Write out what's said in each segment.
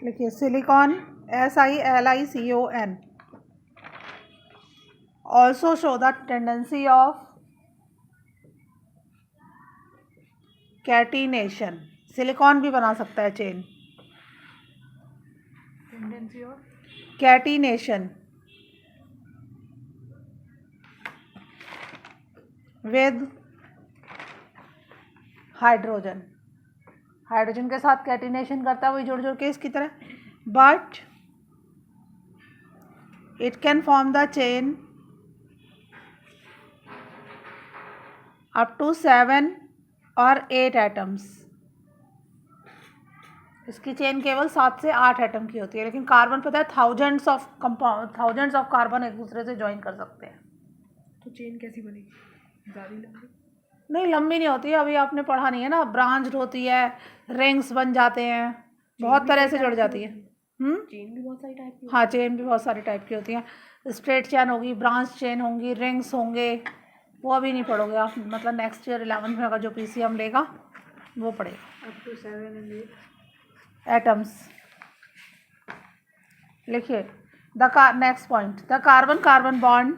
लिखिए silicon SILICON also show the tendency of catenation. Silicon भी बना सकता है chain. Tendency of catenation with hydrogen. Hydrogen के साथ कैटिनेशन करता है वही जोड़ जोड़ के इसकी तरह, but it can form the chain up to 7 और 8 एटम्स। इसकी चेन केवल 7 से 8 एटम की होती है, लेकिन कार्बन पता है थाउजेंड्स ऑफ कार्बन एक दूसरे से ज्वाइन कर सकते हैं। तो चेन कैसी बनेगी? ज़्यादा लंबी? नहीं, लंबी नहीं होती है, अभी आपने पढ़ा नहीं है ना। ब्रांच होती है, रिंग्स बन जाते हैं, बहुत तरह से जुड़ जाती है। चेन भी बहुत सारी टाइप की? हाँ, चेन भी बहुत सारी टाइप की होती हैं। स्ट्रेट चेन होगी, ब्रांच चेन होंगी, रिंग्स होंगे, वो अभी नहीं पढ़ोगे आप, मतलब नेक्स्ट ईयर 11th में अगर जो PCM लेगा वो पढ़ेगा। Up to 7 and 8 atoms. लिखिए the next point, the carbon carbon bond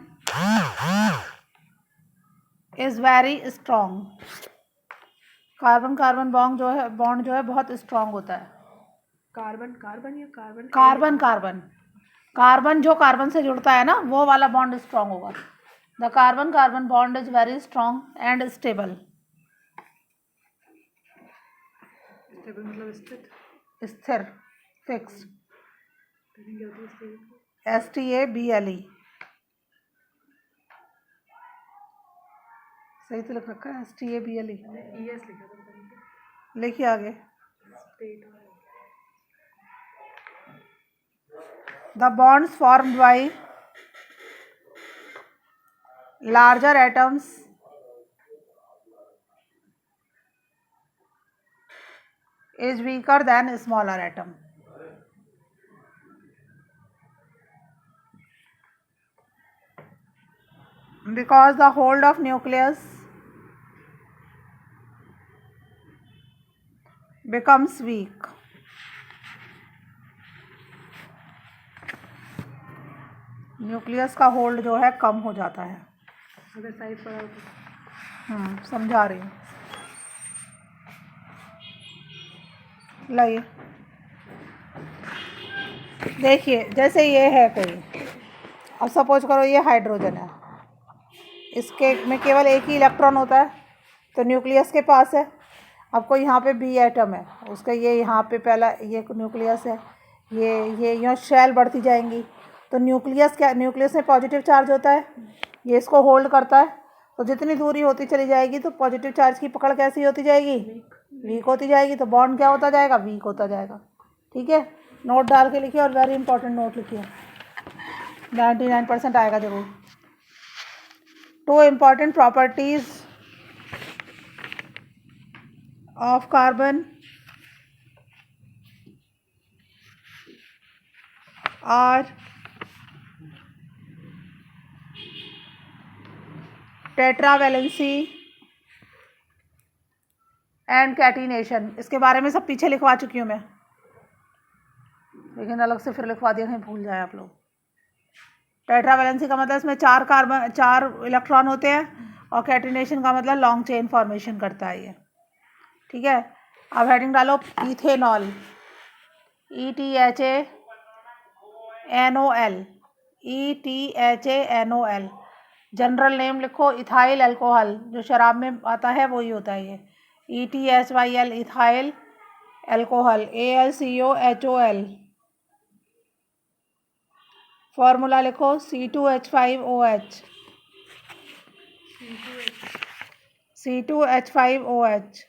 is very strong. Carbon carbon bond जो है बहुत स्ट्रॉन्ग होता है। कार्बन कार्बन या कार्बन? कार्बन कार्बन कार्बन जो कार्बन से जुड़ता है ना, वो वाला बॉन्ड स्ट्रॉन्ग होगा। The carbon carbon bond is very strong and stable. Stable मतलब स्थिर? स्थिर, फिक्स्ड। स्पेलिंग क्या होती है स्टेबल? STABLE। सही तो लिख रखा है, STABLE। ES लिखा था, पता नहीं। लिखिए आगे। State. The bonds formed by larger atoms is weaker than smaller atom. Because the hold of nucleus becomes weak. Nucleus का होल्ड जो है कम हो जाता है। अगर साइज बड़ा हो तो? समझा रही हूँ। लाइए देखिए, जैसे ये है कोई, अब सपोज करो ये हाइड्रोजन है, इसके में केवल एक ही इलेक्ट्रॉन होता है, तो न्यूक्लियस के पास है। अब कोई यहाँ पे B एटम है, उसका ये यहाँ पे पहला ये न्यूक्लियस है, ये यहाँ शेल बढ़ती जाएंगी, तो न्यूक्लियस में पॉजिटिव चार्ज होता है, ये इसको होल्ड करता है, तो जितनी दूरी होती चली जाएगी तो पॉजिटिव चार्ज की पकड़ कैसी होती जाएगी? वीक होती जाएगी, तो बॉन्ड क्या होता जाएगा? वीक होता जाएगा। ठीक है, नोट डाल के लिखिए, और वेरी इंपॉर्टेंट नोट लिखिए, 99% आएगा जरूर। 2 important properties of carbon are tetravalency and catenation। इसके बारे में सब पीछे लिखवा चुकी हूँ मैं, लेकिन अलग से फिर लिखवा दिया, कहीं भूल जाए आप लोग। टेट्रावैलेंसी का मतलब इसमें 4 इलेक्ट्रॉन होते हैं, और कैटिनेशन का मतलब लॉन्ग चेन फॉर्मेशन करता है ये। ठीक है, अब हेडिंग डालो इथेनॉल, ETHANOL। जनरल नेम लिखो इथाइल अल्कोहल, जो शराब में आता है वही होता है ये, ETHYL ethyl alcohol, AlCOHOL। Formula लिखो C2H5OH। C2H5OH।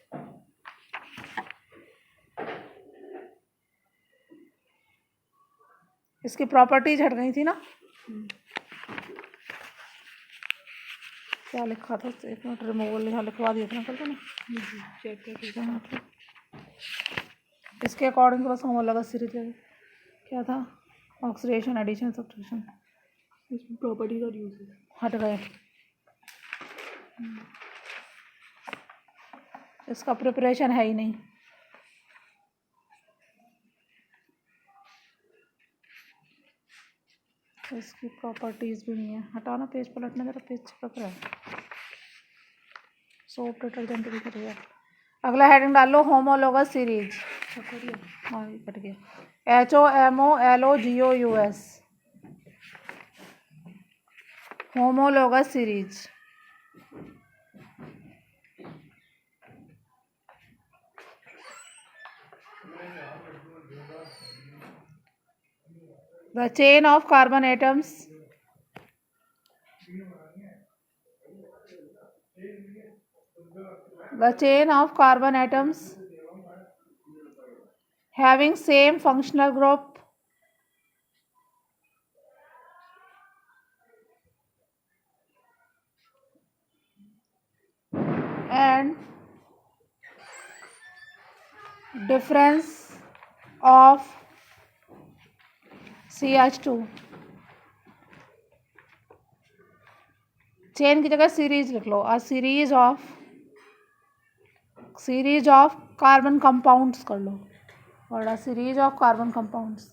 इसकी प्रॉपर्टीज हट गई थी ना, क्या लिखा था? एक मिनट, रिमूवल यहाँ लिखवा दिया था कल, ना चेक कर। इसके अकॉर्डिंग तो बस फॉर्मूला का सीरीज क्या था? ऑक्सीडेशन, एडिशन, सब्स्टिट्यूशन, प्रॉपर्टीज और यूजेस हट गए। इसका प्रिपरेशन है ही नहीं। इसकी प्रॉपर्टीज भी नहीं है, हटाना पेज पलटने जरा, पेज चिपक रहा है। सोप डिटर्जेंट भी कट गया। अगला हेडिंग डाल लो होमोलोगस सीरीज। हाँ ये कट गया। HOMOLOGOUS homologous series. The chain of carbon atoms having same functional group and difference of CH2। Chain की जगह सीरीज लिख लो। A series of carbon compounds कर लो, और a series of carbon compounds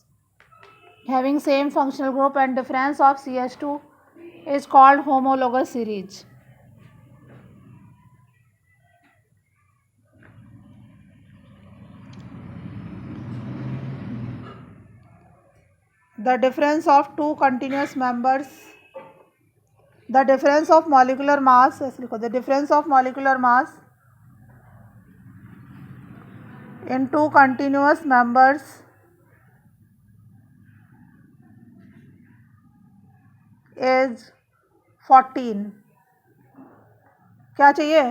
having same functional group and difference of CH2 is called homologous series। The difference of two continuous members, the difference of molecular mass, ऐसे लिखो, the difference of molecular mass in two continuous members is 14। क्या चाहिए?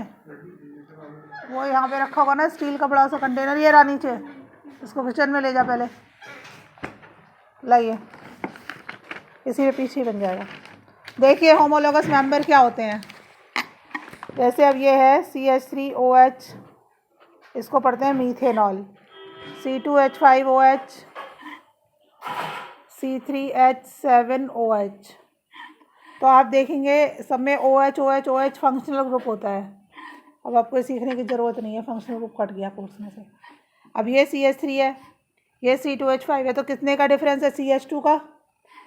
वो यहाँ पे रखा होगा ना स्टील का बड़ा सा कंटेनर, ये रहा नीचे, इसको किचन में ले जा पहले, लाइए, इसी में पीछे बन जाएगा। देखिए होमोलोगस मेंबर क्या होते हैं। जैसे अब ये है CH3OH, इसको पढ़ते हैं मीथेनॉल। C2H5OH, C3H7OH। तो आप देखेंगे सब में OH OH OH functional group होता है। अब आपको सीखने की ज़रूरत नहीं है, फंक्शनल ग्रुप कट गया कोर्स में से। अब ये CH3 है, ये C2H5 है, तो कितने का डिफरेंस है CH2 का,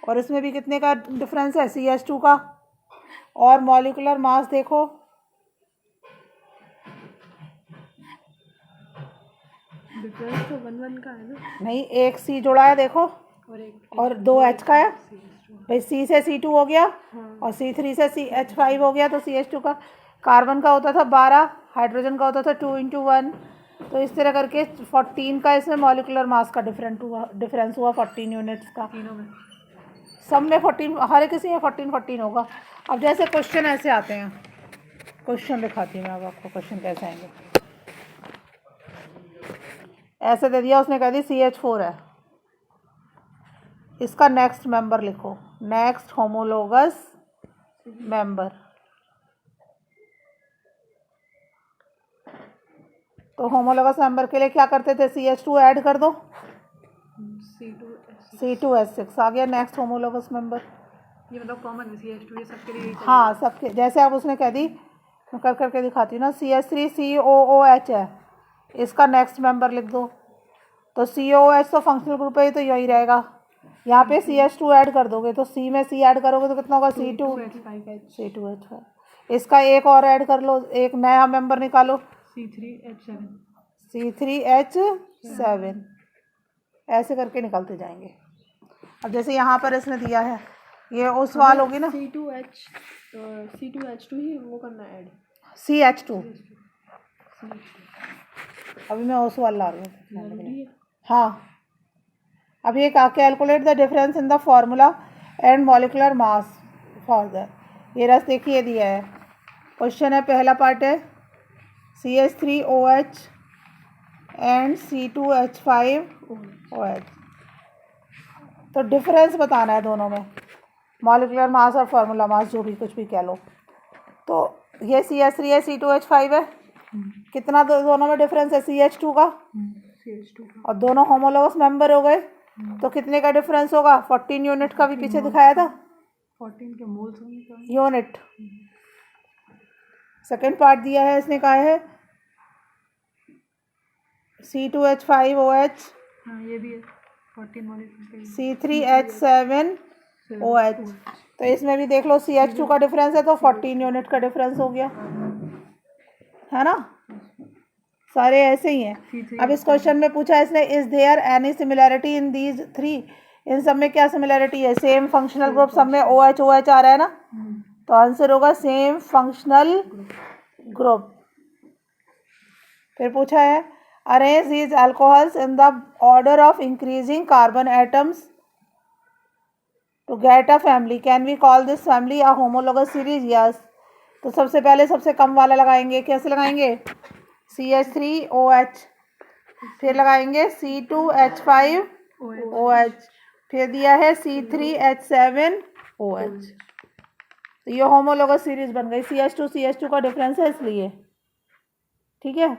और इसमें भी कितने का डिफरेंस है CH2 का। और मॉलिक्यूलर मास देखो, डिफरेंस तो 1 का है ना? नहीं, एक C जोड़ा है देखो, और 2 H का है भाई। C से C2 हो गया, और C3 से CH5 हो गया, तो CH2 का। कार्बन का होता था 12, हाइड्रोजन का होता था 2 × 1। तो इस तरह करके 14 का इसमें मॉलिक्यूलर मास का डिफरेंस हुआ 14 यूनिट्स का। सब में 14, हर किसी में 14 होगा। अब जैसे क्वेश्चन ऐसे आते हैं, क्वेश्चन दिखाती हूँ मैं अब आपको, क्वेश्चन कैसे आएंगे। ऐसे दे दिया उसने, कह दी CH4 है, इसका नेक्स्ट मेंबर लिखो, नेक्स्ट होमोलोगस मेंबर। तो होमोलोगस मेंबर के लिए क्या करते थे, CH2 ऐड कर दो, C2H6 आ गया नेक्स्ट होमोलोगस मेंबर। ये मतलब कॉमन है CH2, ये सबके लिए। हाँ सबके, जैसे अब उसने कह दी, मैं कर करके दिखाती हूँ ना। CH3COOH है, इसका नेक्स्ट मेंबर लिख दो। तो COOH तो फंक्शनल ग्रुप है, तो यही रहेगा। यहाँ पे CH2 ऐड कर दोगे, तो C में C ऐड करोगे तो कितना होगा, C2H5। इसका एक और ऐड कर लो, एक नया मेंबर निकालो, C3H7। ऐसे करके निकलते जाएंगे। अब जैसे यहाँ पर इसने दिया है, ये ओसवाल होगी ना, C2H2 ही वो करना ऐड, CH2। अभी मैं ओसवाल ला रही हूँ। हाँ, अब ये calculate the difference in the formula and molecular mass for the. ये रस देखिए दिया है, क्वेश्चन है, पहला पार्ट है CH3OH एंड C2H5OH। तो डिफरेंस बताना है दोनों में, मॉलिक्यूलर मास और फार्मूला मास, जो भी कुछ भी कह लो। तो ये CH3 है, C2H5 है, कितना दोनों में डिफरेंस है, CH2 का, और दोनों होमोलोगस मेंबर हो गए, तो कितने का डिफरेंस होगा, 14 यूनिट का भी पीछे दिखाया था, 14 के मोल्स यूनिट। सेकेंड पार्ट दिया है, इसने कहा है C2H5OH, हाँ ये भी है 14 मॉलिक्यूल, C3H7 OH। तो इसमें भी देख लो CH2 का डिफरेंस है तो 14 यूनिट का डिफरेंस हो गया, है ना। सारे ऐसे ही हैं। अब इस क्वेश्चन में पूछा इसने, is there any similarity in these three, इन सब में क्या सिमिलैरिटी है, सेम फंक्शनल ग्रुप, सब में OH OH आ रहा है ना, तो आंसर होगा सेम फंक्शनल ग्रुप। फिर पूछा है, arrange these alcohols in the order of increasing carbon atoms to get a family, can we call this family a homologous series, yes. तो सबसे पहले सबसे कम वाला लगाएंगे, कैसे लगाएंगे, CH3OH, फिर लगाएंगे C2H5OH, फिर दिया है C3H7OH। तो ये होमोलोगस सीरीज बन गई, CH2 CH2 का डिफरेंस है इसलिए, ठीक है।